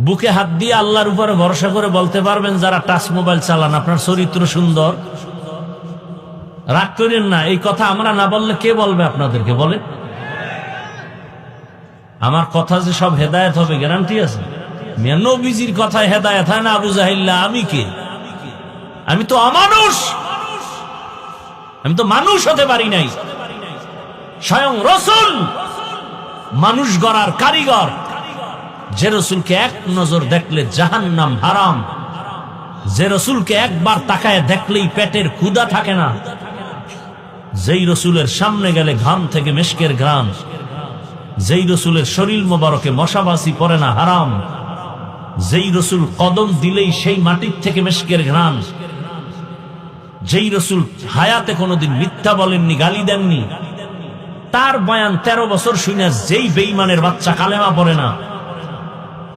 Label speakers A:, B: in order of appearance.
A: বুকে হাত দিয়ে আল্লাহর উপরে ভরসা করে বলতে পারবেন যারা টাচ মোবাইল চালান আপনার চরিত্র সুন্দর? রাগ করেন না, এই কথা আমরা না বললে কে বলবে আপনাদেরকে? বলেন। আমার কথা যে সব হেদায়েত হবে গ্যারান্টি আছে? মিয়া নবীজির কথায় হেদায়েত হয় না? আবু জাহিল্লা আমি কে? আমি তো অমানুষ, আমি তো মানুষ হতে পারি নাই। স্বয়ং রাসূল মানুষ গড়ার কারিগর, যে রাসূলকে এক নজর দেখলে জাহান্নাম হারাম, যে রাসূলকে একবার তাকায় দেখলেই পেটের ক্ষুধা থাকে না, যেই রাসূলের সামনে গেলে ঘাম থেকে মেশকের ঘ্রাণ, যেই রাসূলের শরীর মোবারকে মশাবাসি পড়ে না হারাম, যেই রাসূল কদম দিলেই সেই মাটির থেকে মেশকের ঘ্রাণ, যেই রাসূল হায়াতে কোনোদিন মিথ্যা বলেননি, গালি দেননি, তার বয়ান 13 বছর শুনে যেই বেঈমানের বাচ্চা কালেমা পড়ে না,